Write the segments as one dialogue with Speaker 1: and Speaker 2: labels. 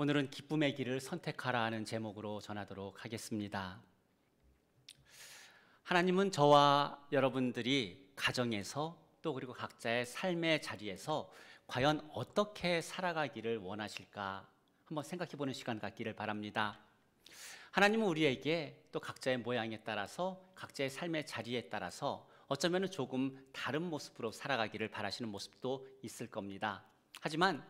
Speaker 1: 오늘은 기쁨의 길을 선택하라는 제목으로 전하도록 하겠습니다. 하나님은 저와 여러분들이 가정에서 또 그리고 각자의 삶의 자리에서 과연 어떻게 살아가기를 원하실까 한번 생각해 보는 시간 갖기를 바랍니다. 하나님은 우리에게 또 각자의 모양에 따라서 각자의 삶의 자리에 따라서 어쩌면 조금 다른 모습으로 살아가기를 바라시는 모습도 있을 겁니다. 하지만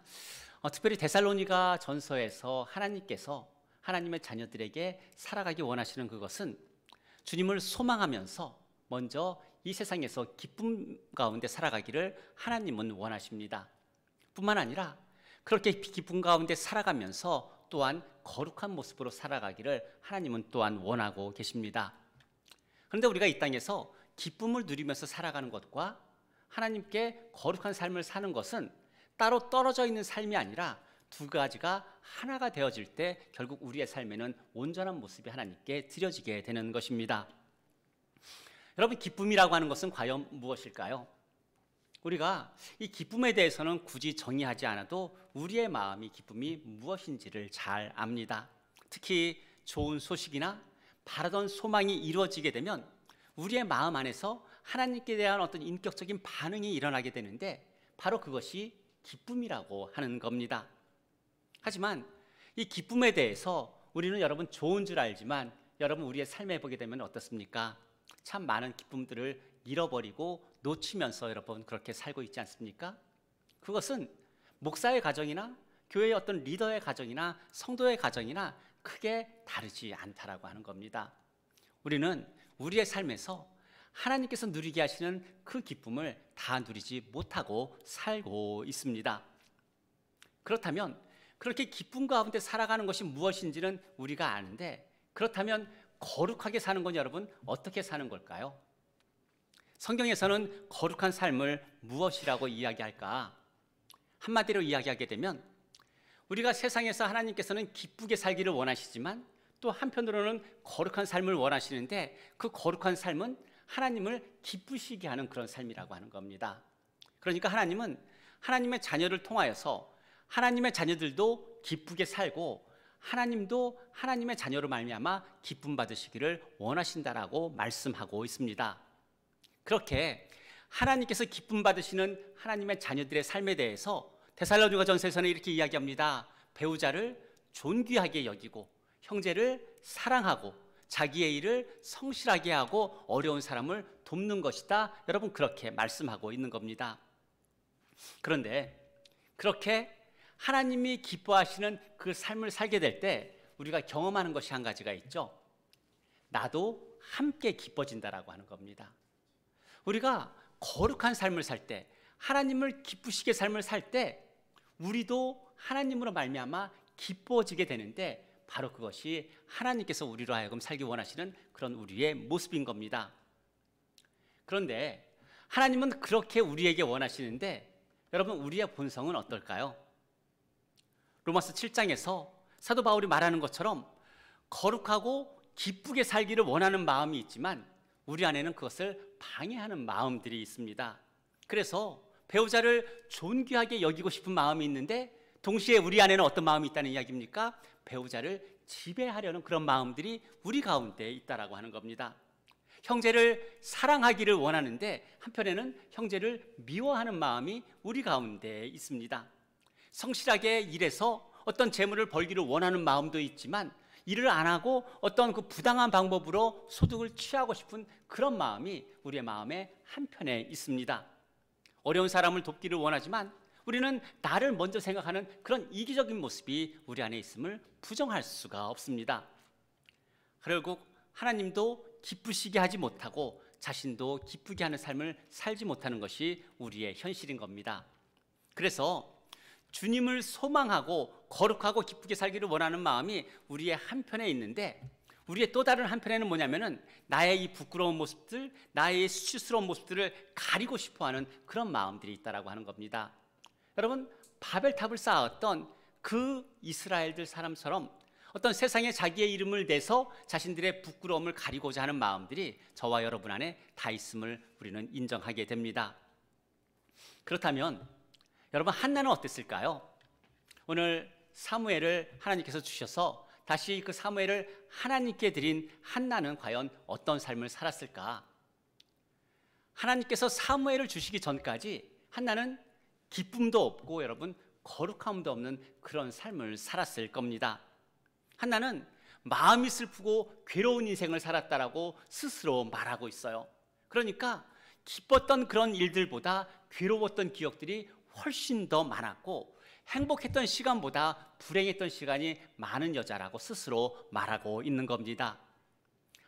Speaker 1: 특별히 데살로니가 전서에서 하나님께서 하나님의 자녀들에게 살아가기 원하시는 그것은 주님을 소망하면서 먼저 이 세상에서 기쁨 가운데 살아가기를 하나님은 원하십니다. 뿐만 아니라 그렇게 기쁨 가운데 살아가면서 또한 거룩한 모습으로 살아가기를 하나님은 또한 원하고 계십니다. 그런데 우리가 이 땅에서 기쁨을 누리면서 살아가는 것과 하나님께 거룩한 삶을 사는 것은 따로 떨어져 있는 삶이 아니라 두 가지가 하나가 되어질 때 결국 우리의 삶에는 온전한 모습이 하나님께 드려지게 되는 것입니다. 여러분, 기쁨이라고 하는 것은 과연 무엇일까요? 우리가 이 기쁨에 대해서는 굳이 정의하지 않아도 우리의 마음이 기쁨이 무엇인지를 잘 압니다. 특히 좋은 소식이나 바라던 소망이 이루어지게 되면 우리의 마음 안에서 하나님께 대한 어떤 인격적인 반응이 일어나게 되는데 바로 그것이 기쁨이라고 하는 겁니다. 하지만 이 기쁨에 대해서 우리는 여러분 좋은 줄 알지만 여러분 우리의 삶에 보게 되면 어떻습니까? 참 많은 기쁨들을 잃어버리고 놓치면서 여러분 그렇게 살고 있지 않습니까? 그것은 목사의 가정이나 교회의 어떤 리더의 가정이나 성도의 가정이나 크게 다르지 않다라고 하는 겁니다. 우리는 우리의 삶에서 하나님께서 누리게 하시는 그 기쁨을 다 누리지 못하고 살고 있습니다. 그렇다면 그렇게 기쁨 가운데 살아가는 것이 무엇인지는 우리가 아는데, 그렇다면 거룩하게 사는 건 여러분 어떻게 사는 걸까요? 성경에서는 거룩한 삶을 무엇이라고 이야기할까? 한마디로 이야기하게 되면 우리가 세상에서 하나님께서는 기쁘게 살기를 원하시지만 또 한편으로는 거룩한 삶을 원하시는데 그 거룩한 삶은 하나님을 기쁘시게 하는 그런 삶이라고 하는 겁니다. 그러니까 하나님은 하나님의 자녀를 통하여서 하나님의 자녀들도 기쁘게 살고 하나님도 하나님의 자녀로 말미암아 기쁨 받으시기를 원하신다라고 말씀하고 있습니다. 그렇게 하나님께서 기쁨 받으시는 하나님의 자녀들의 삶에 대해서 데살로니가 전서에서는 이렇게 이야기합니다. 배우자를 존귀하게 여기고 형제를 사랑하고 자기의 일을 성실하게 하고 어려운 사람을 돕는 것이다. 여러분 그렇게 말씀하고 있는 겁니다. 그런데 그렇게 하나님이 기뻐하시는 그 삶을 살게 될 때 우리가 경험하는 것이 한 가지가 있죠. 나도 함께 기뻐진다라고 하는 겁니다. 우리가 거룩한 삶을 살 때, 하나님을 기쁘시게 삶을 살 때 우리도 하나님으로 말미암아 기뻐지게 되는데 바로 그것이 하나님께서 우리로 하여금 살기 원하시는 그런 우리의 모습인 겁니다. 그런데 하나님은 그렇게 우리에게 원하시는데 여러분 우리의 본성은 어떨까요? 로마서 7장에서 사도 바울이 말하는 것처럼 거룩하고 기쁘게 살기를 원하는 마음이 있지만 우리 안에는 그것을 방해하는 마음들이 있습니다. 그래서 배우자를 존귀하게 여기고 싶은 마음이 있는데 동시에 우리 안에는 어떤 마음이 있다는 이야기입니까? 배우자를 지배하려는 그런 마음들이 우리 가운데 있다라고 하는 겁니다. 형제를 사랑하기를 원하는데 한편에는 형제를 미워하는 마음이 우리 가운데 있습니다. 성실하게 일해서 어떤 재물을 벌기를 원하는 마음도 있지만 일을 안 하고 어떤 그 부당한 방법으로 소득을 취하고 싶은 그런 마음이 우리의 마음의 한편에 있습니다. 어려운 사람을 돕기를 원하지만 우리는 나를 먼저 생각하는 그런 이기적인 모습이 우리 안에 있음을 부정할 수가 없습니다. 결국 하나님도 기쁘시게 하지 못하고 자신도 기쁘게 하는 삶을 살지 못하는 것이 우리의 현실인 겁니다. 그래서 주님을 소망하고 거룩하고 기쁘게 살기를 원하는 마음이 우리의 한편에 있는데 우리의 또 다른 한편에는 뭐냐면은 나의 이 부끄러운 모습들, 나의 수치스러운 모습들을 가리고 싶어하는 그런 마음들이 있다라고 하는 겁니다. 여러분 바벨탑을 쌓았던 그 이스라엘들 사람처럼 어떤 세상에 자기의 이름을 내서 자신들의 부끄러움을 가리고자 하는 마음들이 저와 여러분 안에 다 있음을 우리는 인정하게 됩니다. 그렇다면 여러분 한나는 어땠을까요? 오늘 사무엘을 하나님께서 주셔서 다시 그 사무엘을 하나님께 드린 한나는 과연 어떤 삶을 살았을까? 하나님께서 사무엘을 주시기 전까지 한나는 기쁨도 없고 여러분 거룩함도 없는 그런 삶을 살았을 겁니다. 한나는 마음이 슬프고 괴로운 인생을 살았다라고 스스로 말하고 있어요. 그러니까 기뻤던 그런 일들보다 괴로웠던 기억들이 훨씬 더 많았고 행복했던 시간보다 불행했던 시간이 많은 여자라고 스스로 말하고 있는 겁니다.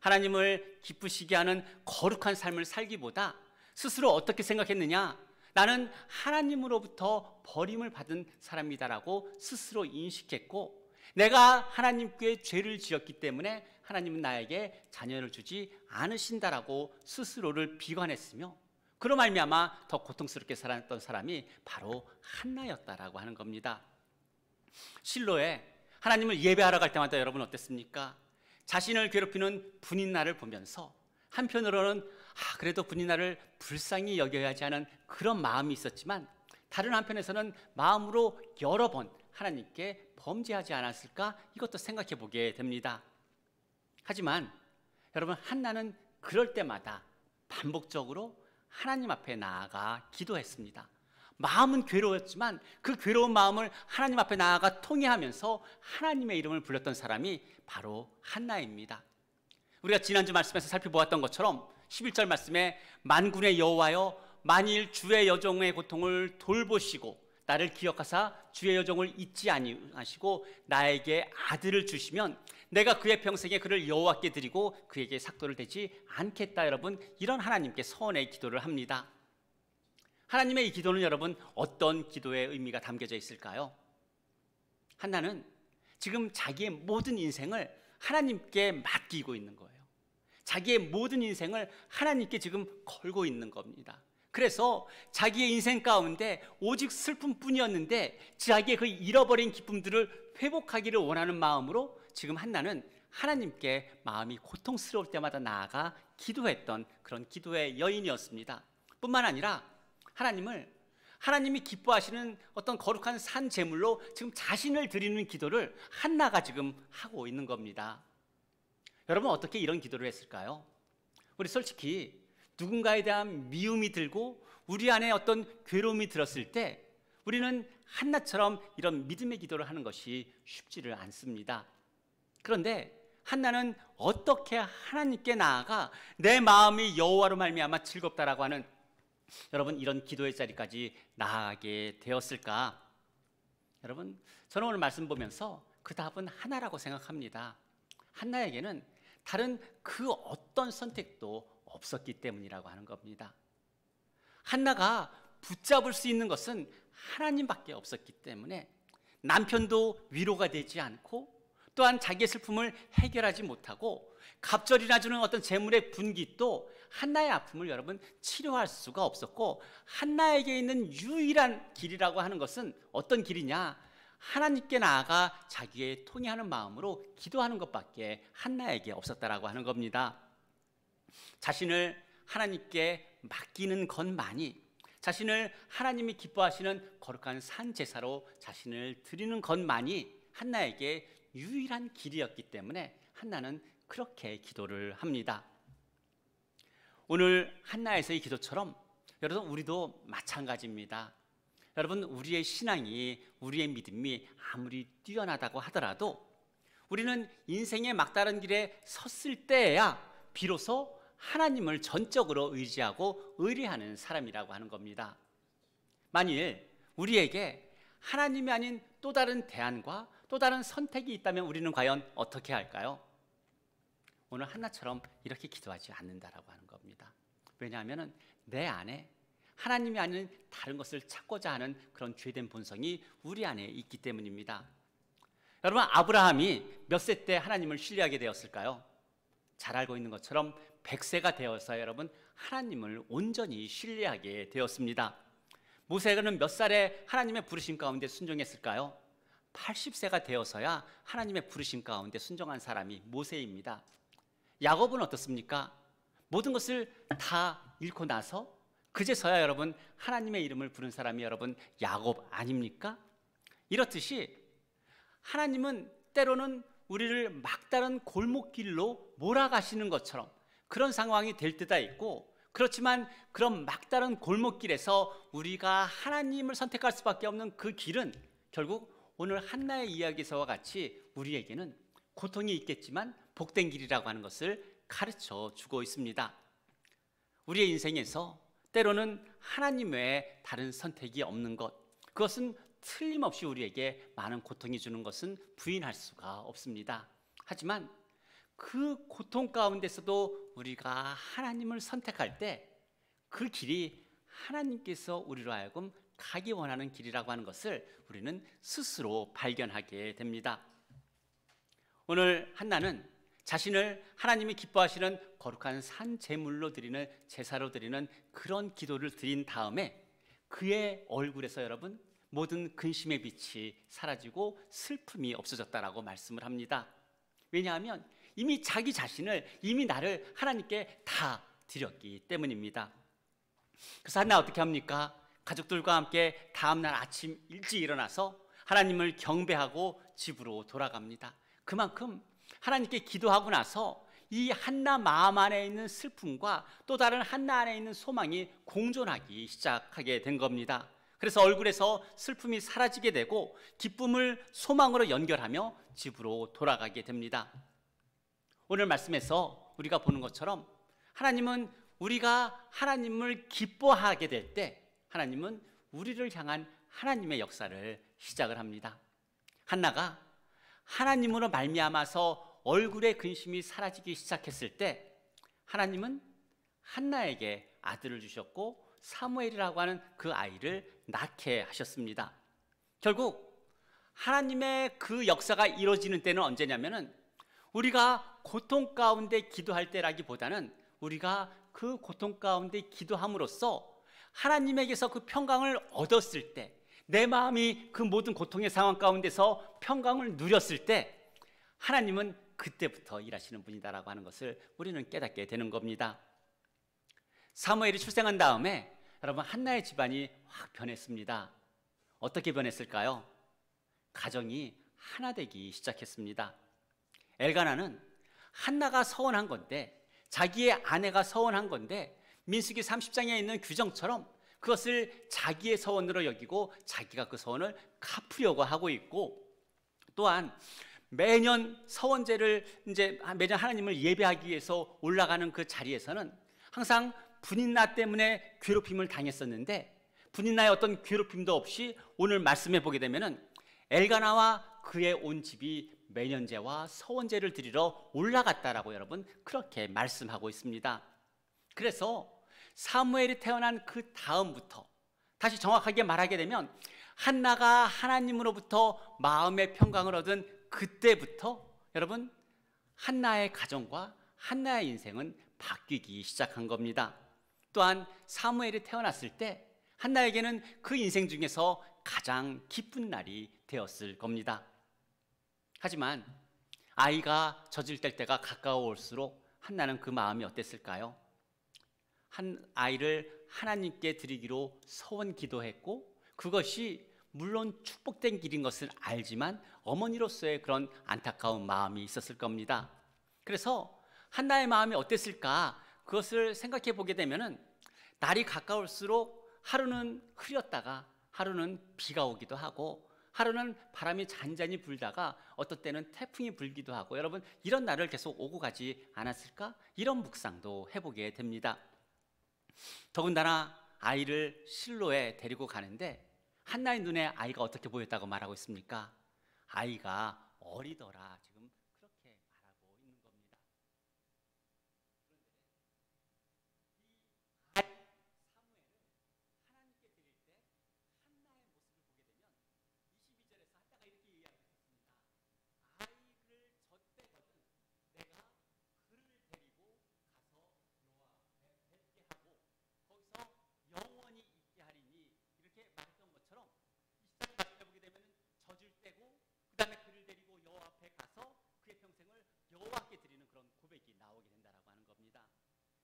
Speaker 1: 하나님을 기쁘시게 하는 거룩한 삶을 살기보다 스스로 어떻게 생각했느냐? 나는 하나님으로부터 버림을 받은 사람이다라고 스스로 인식했고 내가 하나님께 죄를 지었기 때문에 하나님은 나에게 자녀를 주지 않으신다라고 스스로를 비관했으며 그로 말미암아 더 고통스럽게 살았던 사람이 바로 한나였다라고 하는 겁니다. 실로에 하나님을 예배하러 갈 때마다 여러분 어땠습니까? 자신을 괴롭히는 분인나를 보면서 한편으로는 그래도 분인나를 불쌍히 여겨야지 하는 그런 마음이 있었지만 다른 한편에서는 마음으로 여러 번 하나님께 범죄하지 않았을까? 이것도 생각해 보게 됩니다. 하지만 여러분 한나는 그럴 때마다 반복적으로 하나님 앞에 나아가 기도했습니다. 마음은 괴로웠지만 그 괴로운 마음을 하나님 앞에 나아가 통회하면서 하나님의 이름을 불렀던 사람이 바로 한나입니다. 우리가 지난주 말씀에서 살펴보았던 것처럼 11절 말씀에 만군의 여호와여 만일 주의 여종의 고통을 돌보시고 나를 기억하사 주의 여종을 잊지 아니하시고 나에게 아들을 주시면 내가 그의 평생에 그를 여호와께 드리고 그에게 삭도를 대지 않겠다. 여러분 이런 하나님께 서원의 기도를 합니다. 하나님의 이 기도는 여러분 어떤 기도의 의미가 담겨져 있을까요? 한나는 지금 자기의 모든 인생을 하나님께 맡기고 있는 거예요. 자기의 모든 인생을 하나님께 지금 걸고 있는 겁니다. 그래서 자기의 인생 가운데 오직 슬픔뿐이었는데 자기의 그 잃어버린 기쁨들을 회복하기를 원하는 마음으로 지금 한나는 하나님께 마음이 고통스러울 때마다 나아가 기도했던 그런 기도의 여인이었습니다. 뿐만 아니라 하나님이 기뻐하시는 어떤 거룩한 산 제물로 지금 자신을 드리는 기도를 한나가 지금 하고 있는 겁니다. 여러분 어떻게 이런 기도를 했을까요? 우리 솔직히 누군가에 대한 미움이 들고 우리 안에 어떤 괴로움이 들었을 때 우리는 한나처럼 이런 믿음의 기도를 하는 것이 쉽지를 않습니다. 그런데 한나는 어떻게 하나님께 나아가 내 마음이 여호와로 말미암아 즐겁다라고 하는 여러분 이런 기도의 자리까지 나아가게 되었을까? 여러분 저는 오늘 말씀 보면서 그 답은 하나라고 생각합니다. 한나에게는 다른 그 어떤 선택도 없었기 때문이라고 하는 겁니다. 한나가 붙잡을 수 있는 것은 하나님밖에 없었기 때문에 남편도 위로가 되지 않고 또한 자기의 슬픔을 해결하지 못하고 갑절이나 주는 어떤 재물의 분깃도 한나의 아픔을 여러분 치료할 수가 없었고 한나에게 있는 유일한 길이라고 하는 것은 어떤 길이냐? 하나님께 나아가 자기의 통회하는 마음으로 기도하는 것밖에 한나에게 없었다라고 하는 겁니다. 자신을 하나님께 맡기는 것만이 자신을 하나님이 기뻐하시는 거룩한 산 제사로 자신을 드리는 것만이 한나에게 유일한 길이었기 때문에 한나는 그렇게 기도를 합니다. 오늘 한나에서의 기도처럼 여러분 우리도 마찬가지입니다. 여러분 우리의 신앙이 우리의 믿음이 아무리 뛰어나다고 하더라도 우리는 인생의 막다른 길에 섰을 때에야 비로소 하나님을 전적으로 의지하고 의뢰하는 사람이라고 하는 겁니다. 만일 우리에게 하나님이 아닌 또 다른 대안과 또 다른 선택이 있다면 우리는 과연 어떻게 할까요? 오늘 한나처럼 이렇게 기도하지 않는다라고 하는 겁니다. 왜냐하면 내 안에 하나님이 아닌 다른 것을 찾고자 하는 그런 죄된 본성이 우리 안에 있기 때문입니다. 여러분 아브라함이 몇 세 때 하나님을 신뢰하게 되었을까요? 잘 알고 있는 것처럼 100세가 되어서 여러분 하나님을 온전히 신뢰하게 되었습니다. 모세는 몇 살에 하나님의 부르심 가운데 순종했을까요? 80세가 되어서야 하나님의 부르심 가운데 순종한 사람이 모세입니다. 야곱은 어떻습니까? 모든 것을 다 잃고 나서 그제서야 여러분 하나님의 이름을 부른 사람이 여러분 야곱 아닙니까? 이렇듯이 하나님은 때로는 우리를 막다른 골목길로 몰아가시는 것처럼 그런 상황이 될 때가 있고, 그렇지만 그런 막다른 골목길에서 우리가 하나님을 선택할 수밖에 없는 그 길은 결국 오늘 한나의 이야기서와 같이 우리에게는 고통이 있겠지만 복된 길이라고 하는 것을 가르쳐 주고 있습니다. 우리의 인생에서 때로는 하나님 외에 다른 선택이 없는 것, 그것은 틀림없이 우리에게 많은 고통이 주는 것은 부인할 수가 없습니다. 하지만 그 고통 가운데서도 우리가 하나님을 선택할 때 그 길이 하나님께서 우리로 하여금 가기 원하는 길이라고 하는 것을 우리는 스스로 발견하게 됩니다. 오늘 한나는 자신을 하나님이 기뻐하시는 거룩한 산 제물로 드리는, 제사로 드리는 그런 기도를 드린 다음에 그의 얼굴에서 여러분 모든 근심의 빛이 사라지고 슬픔이 없어졌다라고 말씀을 합니다. 왜냐하면 이미 자기 자신을, 이미 나를 하나님께 다 드렸기 때문입니다. 그래서 한나 어떻게 합니까? 가족들과 함께 다음날 아침 일찍 일어나서 하나님을 경배하고 집으로 돌아갑니다. 그만큼 하나님께 기도하고 나서 이 한나 마음 안에 있는 슬픔과 또 다른 한나 안에 있는 소망이 공존하기 시작하게 된 겁니다. 그래서 얼굴에서 슬픔이 사라지게 되고 기쁨을 소망으로 연결하며 집으로 돌아가게 됩니다. 오늘 말씀에서 우리가 보는 것처럼 하나님은 우리가 하나님을 기뻐하게 될 때 하나님은 우리를 향한 하나님의 역사를 시작을 합니다. 한나가 하나님으로 말미암아서 얼굴의 근심이 사라지기 시작했을 때 하나님은 한나에게 아들을 주셨고 사무엘이라고 하는 그 아이를 낳게 하셨습니다. 결국 하나님의 그 역사가 이루어지는 때는 언제냐면은 우리가 고통 가운데 기도할 때라기보다는 우리가 그 고통 가운데 기도함으로써 하나님에게서 그 평강을 얻었을 때, 내 마음이 그 모든 고통의 상황 가운데서 평강을 누렸을 때 하나님은 그때부터 일하시는 분이다라고 하는 것을 우리는 깨닫게 되는 겁니다. 사무엘이 출생한 다음에 여러분 한나의 집안이 확 변했습니다. 어떻게 변했을까요? 가정이 하나 되기 시작했습니다. 엘가나는 한나가 서원한 건데, 자기의 아내가 서원한 건데 민수기 30장에 있는 규정처럼 그것을 자기의 서원으로 여기고 자기가 그 서원을 갚으려고 하고 있고, 또한 매년 서원제를 매년 하나님을 예배하기 위해서 올라가는 그 자리에서는 항상 분인나 때문에 괴롭힘을 당했었는데 분인나의 어떤 괴롭힘도 없이 오늘 말씀해 보게 되면은 엘가나와 그의 온 집이 매년제와 서원제를 드리러 올라갔다라고 여러분 그렇게 말씀하고 있습니다. 그래서 사무엘이 태어난 그 다음부터, 다시 정확하게 말하게 되면 한나가 하나님으로부터 마음의 평강을 얻은 그때부터 여러분 한나의 가정과 한나의 인생은 바뀌기 시작한 겁니다. 또한 사무엘이 태어났을 때 한나에게는 그 인생 중에서 가장 기쁜 날이 되었을 겁니다. 하지만 아이가 젖을 때가 가까워올수록 한나는 그 마음이 어땠을까요? 한 아이를 하나님께 드리기로 서원 기도했고, 그것이 물론 축복된 길인 것을 알지만 어머니로서의 그런 안타까운 마음이 있었을 겁니다. 그래서 한나의 마음이 어땠을까? 그것을 생각해 보게 되면은 날이 가까울수록 하루는 흐렸다가 하루는 비가 오기도 하고, 하루는 바람이 잔잔히 불다가 어떤 때는 태풍이 불기도 하고, 여러분 이런 날을 계속 오고 가지 않았을까? 이런 묵상도 해보게 됩니다. 더군다나 아이를 실로에 데리고 가는데 한나의 눈에 아이가 어떻게 보였다고 말하고 있습니까? 아이가 어리더라, 지금 그렇게 말하고 있는 겁니다. 여호와께 드리는 그런 고백이 나오게 된다라고 하는 겁니다.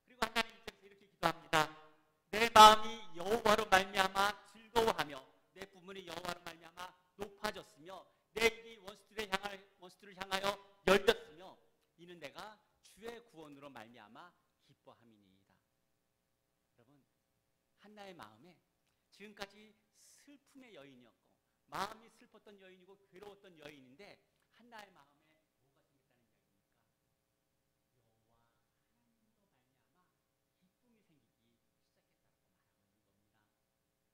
Speaker 1: 그리고 하나님 입장에서 이렇게 기도합니다. 내 마음이 여호와로 말미암아 즐거워하며 내 부문이 여호와로 말미암아 높아졌으며 내 입이 원수들을 향하여 열렸으며 이는 내가 주의 구원으로 말미암아 기뻐함이니이다. 여러분, 한나의 마음에 지금까지 슬픔의 여인이었고 마음이 슬펐던 여인이고 괴로웠던 여인인데 한나의 마음에 뭐가 생겼다는 이야기입니까? 여호와 하나님으로 말미암아 기쁨이 생기기 시작했다고 말하고 있는 겁니다.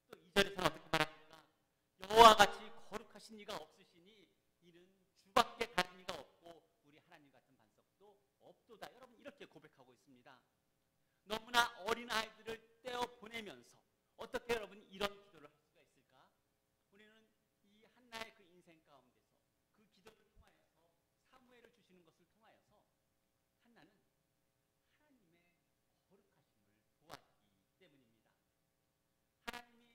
Speaker 1: 또 2절에서는 어떻게 말합니까? 여호와 같이 거룩하신 이가 없으시니 이는 주밖에 다른 이가 없고 우리 하나님 같은 반석도 없도다. 여러분, 이렇게 고백하고 있습니다. 너무나 어린 아이들을 떼어 보내면서 어떻게 여러분 이런 기도를 할 수가 있을까? 우리는 이 한나의 그 인생 가운데서 그 기도를 통하여서 사무엘을 주시는 것을 통하여서 한나는 하나님의 거룩하심을 보았기 때문입니다. 하나님이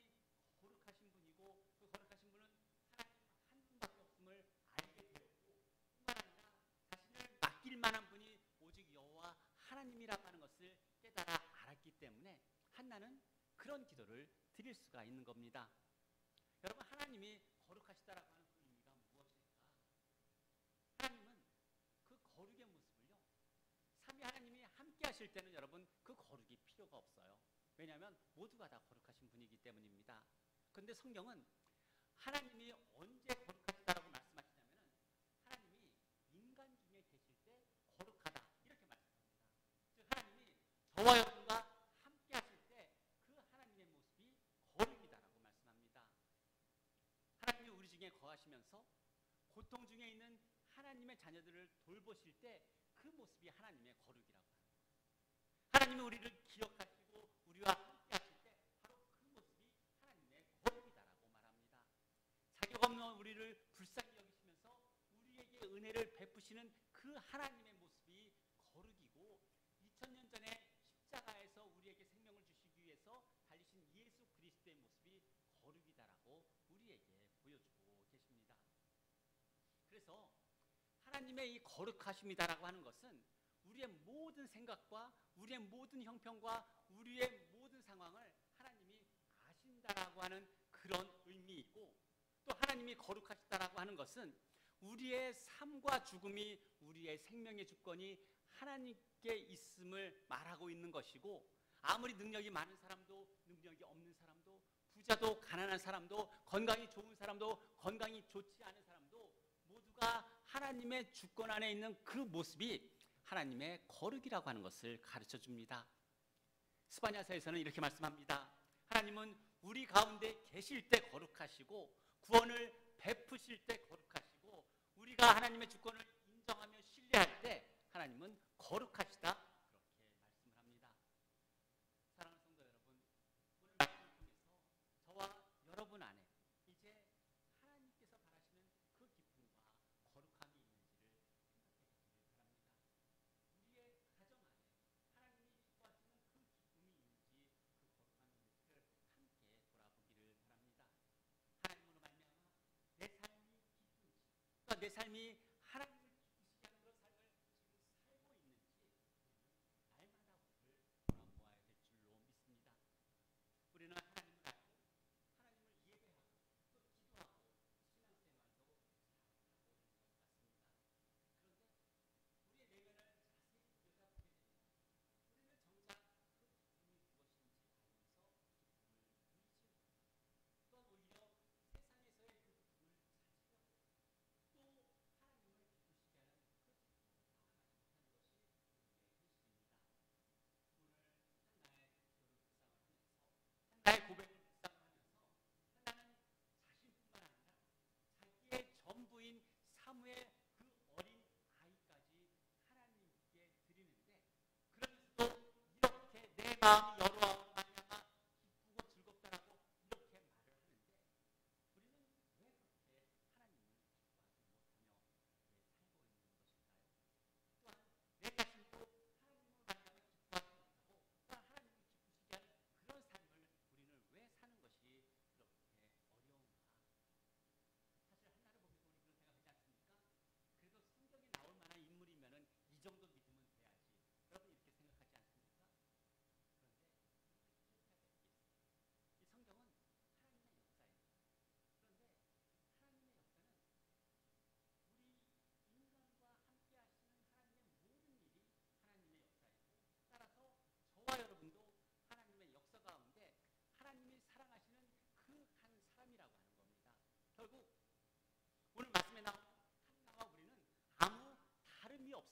Speaker 1: 거룩하신 분이고 그 거룩하신 분은 하나님 한 분밖에 없음을 알게 되었고, 뿐만 아니라 자신을 맡길 만한 분이 오직 여호와 하나님이라고 하는 것을 깨달아 알았기 때문에 한나는 그런 기도를 드릴 수가 있는 겁니다. 여러분, 하나님이 거룩하시다라고 하는 그 의미가 무엇일까? 하나님은 그 거룩의 모습을요, 삼위 하나님이 함께 하실 때는 여러분 그 거룩이 필요가 없어요. 왜냐하면 모두가 다 거룩하신 분이기 때문입니다. 그런데 성경은 하나님이 언제 거룩하시다라고 말씀하시냐면 하나님이 인간 중에 계실 때 거룩하다 이렇게 말씀합니다. 즉 하나님이 저와 여러분과 함께 하실 때 그 하나님의 모습이 거룩이다라고 말씀합니다. 하나님이 우리 중에 거하시면서 고통 중에 있는 하나님의 자녀들을 돌보실 때 그 모습이 하나님의 거룩이라고 합니다. 하나님이 우리를 기억하시고 우리와 함께 하실 때 바로 그 모습이 하나님의 거룩이다라고 말합니다. 자격 없는 우리를 불쌍히 여기시면서 우리에게 은혜를 베푸시는 그 하나님의 모습이 거룩이고 2000년 전에 십자가에서 우리에게 생명을 주시기 위해서 달리신 예수 그리스도의 모습이 거룩이다라고 우리에게 보여주고 계십니다. 그래서 하나님의 이 거룩하심이다라고 하는 것은 우리의 모든 생각과 우리의 모든 형편과 우리의 모든 상황을 하나님이 아신다라고 하는 그런 의미 있고, 또 하나님이 거룩하시다라고 하는 것은 우리의 삶과 죽음이 우리의 생명의 주권이 하나님께 있음을 말하고 있는 것이고, 아무리 능력이 많은 사람도 능력이 없는 사람도 부자도 가난한 사람도 건강이 좋은 사람도 건강이 좋지 않은 사람도 모두가 하나님의 주권 안에 있는 그 모습이 하나님의 거룩이라고 하는 것을 가르쳐 줍니다. 스바냐서에서는 이렇게 말씀합니다. 하나님은 우리 가운데 계실 때 거룩하시고 구원을 베푸실 때 거룩하시고 우리가 하나님의 주권을 인정하며 신뢰할 때 하나님은 거룩하시다, 그렇게 말씀을 합니다. 사랑하는 성도 여러분, 오늘 말씀을 통해서 저와 여러분 안에 이제 하나님께서 바라시는 그 기쁨과 거룩함이 있는지를 생각해 보시길 바랍니다. 우리의 가정 안에 하나님이 기뻐하시는 그 기쁨이 있는지 그 거룩함이 있는지를 함께 돌아보기를 바랍니다. 하나님으로 말미암아 내 삶이 기쁜지, 또 내 삶이 하나님을 기쁘시게 하는 그런 삶을 지금 살고 있는지 우리는 날마다 우리를 돌아보아야 될 줄로 믿습니다. 우리는 하나님을 알고 하나님을 예배하고 또 기도하고 신앙생활도 잘하고 있는 것 같습니다. 그런데 우리의 내면을 자세히 들여다보게 되면 우리는 정작 그 기쁨이 무엇인지 알면서 기쁨을 누리지 못하고, 또한 오히려 세상에서의 그 기쁨을 찾으려고 또 하나님을 기쁘시게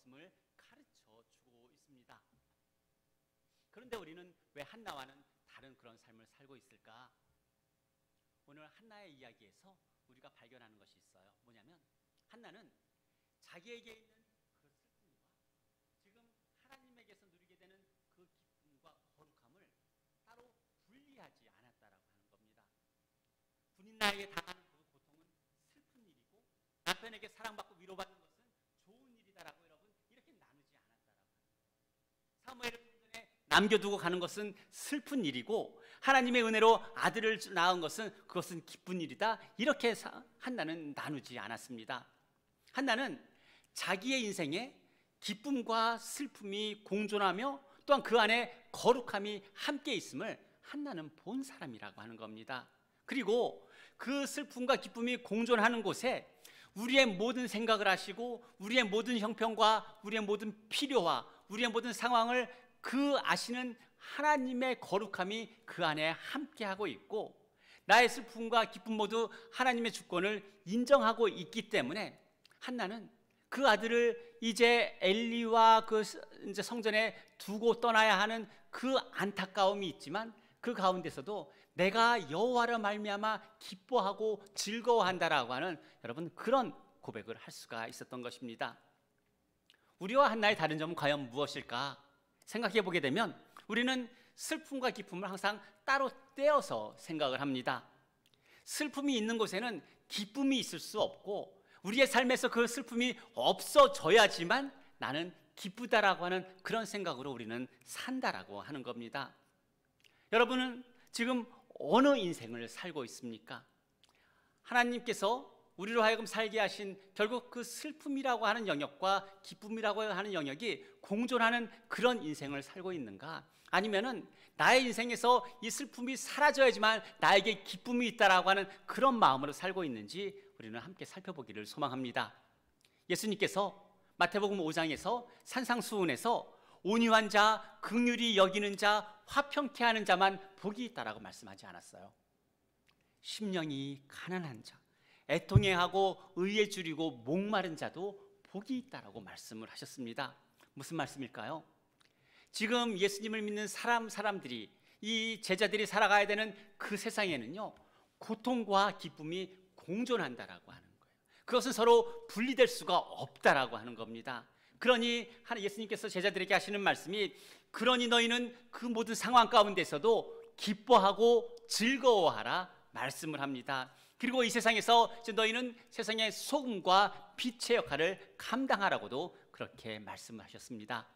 Speaker 1: 없음을 가르쳐 주고 있습니다. 그런데 우리는 왜 한나와는 다른 그런 삶을 살고 있을까? 오늘 한나의 이야기에서 우리가 발견하는 것이 있어요. 뭐냐면 한나는 자기에게 있는 그 슬픔과 지금 하나님에게서 누리게 되는 그 기쁨과 거룩함을 따로 분리하지 않았다라고 하는 겁니다. 군인 나에게 당하는 그 고통은 슬픈 일이고 남편에게 사랑받고 위로받는 것은 좋은 일이다라고 여러분 이렇게 나누지 않았다라고 합니다. 사무엘을 품전에 남겨두고 가는 것은 슬픈 일이고 하나님의 은혜로 아들을 낳은 것은 그것은 기쁜 일이다, 이렇게 한나는 나누지 않았습니다. 한나는 자기의 인생에 기쁨과 슬픔이 공존하며 또한 그 안에 거룩함이 함께 있음을 한나는 본 사람이라고 하는 겁니다. 그리고 그 슬픔과 기쁨이 공존하는 곳에 우리의 모든 생각을 하시고 우리의 모든 형편과 우리의 모든 필요와 우리의 모든 상황을 그 아시는 하나님의 거룩함이 그 안에 함께하고 있고 나의 슬픔과 기쁨 모두 하나님의 주권을 인정하고 있기 때문에 한나는 그 아들을 이제 엘리와 그 이제 성전에 두고 떠나야 하는 그 안타까움이 있지만 그 가운데서도 내가 여호와로 말미암아 기뻐하고 즐거워한다라고 하는 여러분 그런 고백을 할 수가 있었던 것입니다. 우리와 한나의 다른 점은 과연 무엇일까 생각해 보게 되면 우리는 슬픔과 기쁨을 항상 따로 떼어서 생각을 합니다. 슬픔이 있는 곳에는 기쁨이 있을 수 없고 우리의 삶에서 그 슬픔이 없어져야지만 나는 기쁘다라고 하는 그런 생각으로 우리는 산다라고 하는 겁니다. 여러분은 지금 어느 인생을 살고 있습니까? 하나님께서 우리로 하여금 살게 하신 결국 그 슬픔이라고 하는 영역과 기쁨이라고 하는 영역이 공존하는 그런 인생을 살고 있는가? 아니면은 나의 인생에서 이 슬픔이 사라져야지만 나에게 기쁨이 있다라고 하는 그런 마음으로 살고 있는지 우리는 함께 살펴보기를 소망합니다. 예수님께서 마태복음 5장에서 산상수훈에서 온유한 자, 긍휼히 여기는 자, 화평케 하는 자만 복이 있다라고 말씀하지 않았어요. 심령이 가난한 자, 애통해하고 의에 줄이고 목마른 자도 복이 있다라고 말씀을 하셨습니다. 무슨 말씀일까요? 지금 예수님을 믿는 사람들이 이 제자들이 살아가야 되는 그 세상에는요 고통과 기쁨이 공존한다라고 하는 거예요. 그것은 서로 분리될 수가 없다라고 하는 겁니다. 그러니 예수님께서 제자들에게 하시는 말씀이 그러니 너희는 그 모든 상황 가운데서도 기뻐하고 즐거워하라 말씀을 합니다. 그리고 이 세상에서 너희는 세상의 소금과 빛의 역할을 감당하라고도 그렇게 말씀을 하셨습니다.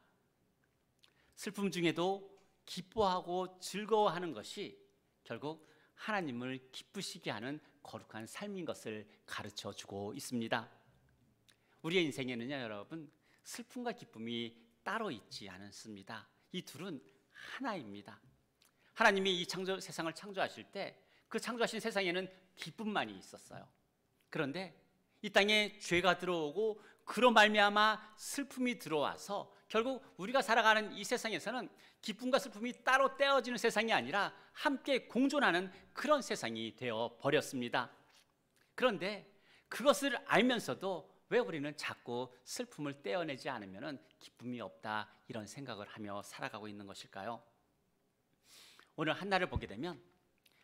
Speaker 1: 슬픔 중에도 기뻐하고 즐거워하는 것이 결국 하나님을 기쁘시게 하는 거룩한 삶인 것을 가르쳐 주고 있습니다. 우리의 인생에는요 여러분 슬픔과 기쁨이 따로 있지 않습니다. 이 둘은 하나입니다. 하나님이 이 세상을 창조하실 때 그 창조하신 세상에는 기쁨만이 있었어요. 그런데 이 땅에 죄가 들어오고 그로 말미암아 슬픔이 들어와서 결국 우리가 살아가는 이 세상에서는 기쁨과 슬픔이 따로 떼어지는 세상이 아니라 함께 공존하는 그런 세상이 되어 버렸습니다. 그런데 그것을 알면서도 왜 우리는 자꾸 슬픔을 떼어내지 않으면 기쁨이 없다 이런 생각을 하며 살아가고 있는 것일까요? 오늘 한나를 보게 되면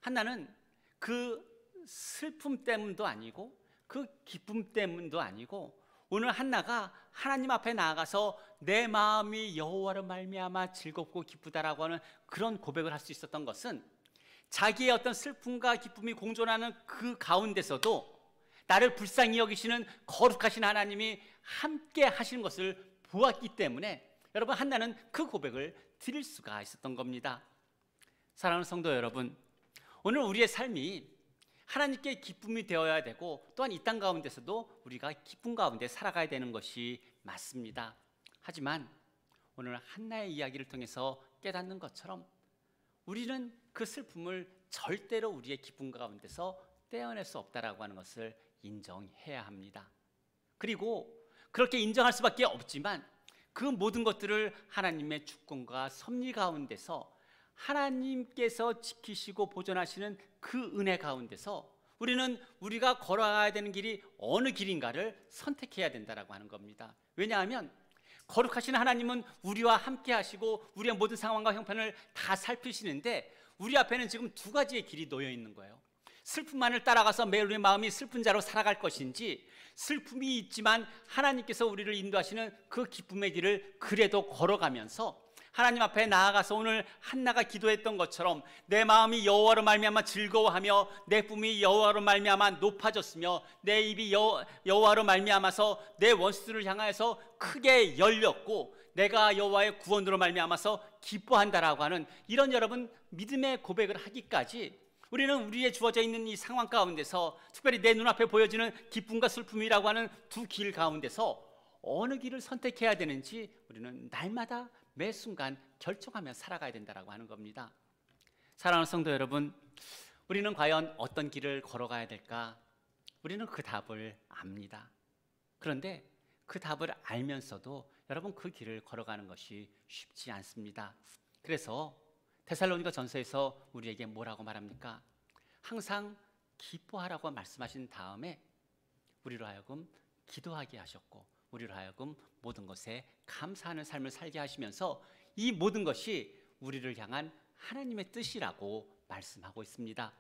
Speaker 1: 한나는 그 슬픔 때문도 아니고 그 기쁨 때문도 아니고 오늘 한나가 하나님 앞에 나아가서 내 마음이 여호와로 말미암아 즐겁고 기쁘다라고 하는 그런 고백을 할 수 있었던 것은 자기의 어떤 슬픔과 기쁨이 공존하는 그 가운데서도 나를 불쌍히 여기시는 거룩하신 하나님이 함께 하시는 것을 보았기 때문에 여러분 한나는 그 고백을 드릴 수가 있었던 겁니다. 사랑하는 성도 여러분, 오늘 우리의 삶이 하나님께 기쁨이 되어야 되고 또한 이 땅 가운데서도 우리가 기쁨 가운데 살아가야 되는 것이 맞습니다. 하지만 오늘 한나의 이야기를 통해서 깨닫는 것처럼 우리는 그 슬픔을 절대로 우리의 기쁨 가운데서 떼어낼 수 없다라고 하는 것을 인정해야 합니다. 그리고 그렇게 인정할 수밖에 없지만 그 모든 것들을 하나님의 주권과 섭리 가운데서 하나님께서 지키시고 보존하시는 그 은혜 가운데서 우리는 우리가 걸어가야 되는 길이 어느 길인가를 선택해야 된다라고 하는 겁니다. 왜냐하면 거룩하신 하나님은 우리와 함께 하시고 우리의 모든 상황과 형편을 다 살피시는데 우리 앞에는 지금 두 가지의 길이 놓여 있는 거예요. 슬픔만을 따라가서 매일 우리의 마음이 슬픈 자로 살아갈 것인지, 슬픔이 있지만 하나님께서 우리를 인도하시는 그 기쁨의 길을 그래도 걸어가면서 하나님 앞에 나아가서 오늘 한나가 기도했던 것처럼 내 마음이 여호와로 말미암아 즐거워하며 내 뿜이 여호와로 말미암아 높아졌으며 내 입이 여호와로 말미암아서 내 원수들을 향하여서 크게 열렸고 내가 여호와의 구원으로 말미암아서 기뻐한다라고 하는 이런 여러분 믿음의 고백을 하기까지 우리는 우리의 주어져 있는 이 상황 가운데서 특별히 내 눈앞에 보여지는 기쁨과 슬픔이라고 하는 두 길 가운데서 어느 길을 선택해야 되는지 우리는 날마다 매 순간 결정하며 살아가야 된다고 하는 겁니다. 사랑하는 성도 여러분, 우리는 과연 어떤 길을 걸어가야 될까? 우리는 그 답을 압니다. 그런데 그 답을 알면서도 여러분 그 길을 걸어가는 것이 쉽지 않습니다. 그래서 데살로니가 전서에서 우리에게 뭐라고 말합니까? 항상 기뻐하라고 말씀하신 다음에 우리로 하여금 기도하게 하셨고 우리로 하여금 모든 것에 감사하는 삶을 살게 하시면서 이 모든 것이 우리를 향한 하나님의 뜻이라고 말씀하고 있습니다.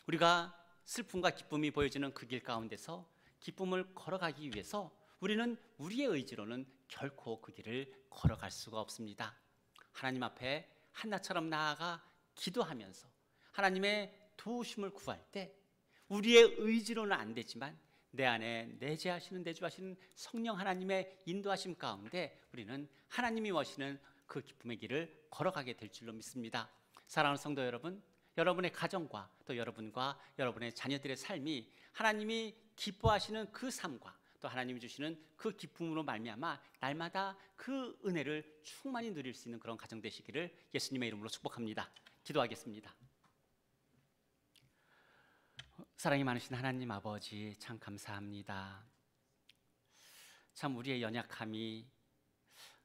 Speaker 1: 우리가 슬픔과 기쁨이 보여지는 그 길 가운데서 기쁨을 걸어가기 위해서 우리는 우리의 의지로는 결코 그 길을 걸어갈 수가 없습니다. 하나님 앞에 한나처럼 나아가 기도하면서 하나님의 도우심을 구할 때 우리의 의지로는 안 되지만 내 안에 내재하시는 내주하시는 성령 하나님의 인도하심 가운데 우리는 하나님이 원하시는 그 기쁨의 길을 걸어가게 될 줄로 믿습니다. 사랑하는 성도 여러분, 여러분의 가정과 또 여러분과 여러분의 자녀들의 삶이 하나님이 기뻐하시는 그 삶과 또 하나님이 주시는 그 기쁨으로 말미암아 날마다 그 은혜를 충만히 누릴 수 있는 그런 가정 되시기를 예수님의 이름으로 축복합니다. 기도하겠습니다. 사랑이 많으신 하나님 아버지, 참 감사합니다. 참 우리의 연약함이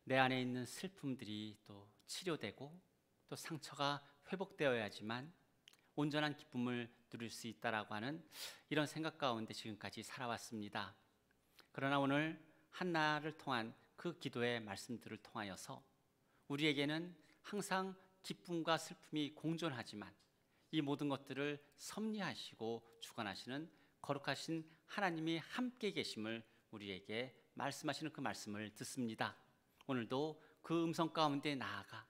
Speaker 1: 내 안에 있는 슬픔들이 또 치료되고 또 상처가 회복되어야지만 온전한 기쁨을 누릴 수 있다라고 하는 이런 생각 가운데 지금까지 살아왔습니다. 그러나 오늘 한나를 통한 그 기도의 말씀들을 통하여서 우리에게는 항상 기쁨과 슬픔이 공존하지만 이 모든 것들을 섭리하시고 주관하시는 거룩하신 하나님이 함께 계심을 우리에게 말씀하시는 그 말씀을 듣습니다. 오늘도 그 음성 가운데 나아가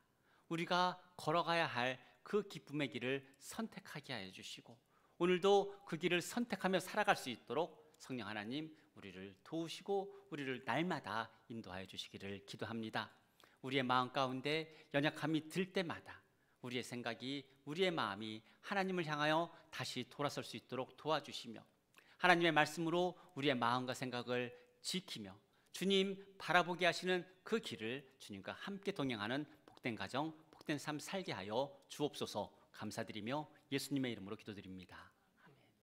Speaker 1: 우리가 걸어가야 할 그 기쁨의 길을 선택하게 하여 주시고 오늘도 그 길을 선택하며 살아갈 수 있도록 성령 하나님 우리를 도우시고 우리를 날마다 인도하여 주시기를 기도합니다. 우리의 마음 가운데 연약함이 들 때마다 우리의 생각이 우리의 마음이 하나님을 향하여 다시 돌아설 수 있도록 도와주시며 하나님의 말씀으로 우리의 마음과 생각을 지키며 주님 바라보게 하시는 그 길을 주님과 함께 동행하는 복된 가정, 복된 삶 살게 하여 주옵소서. 감사드리며 예수님의 이름으로 기도드립니다.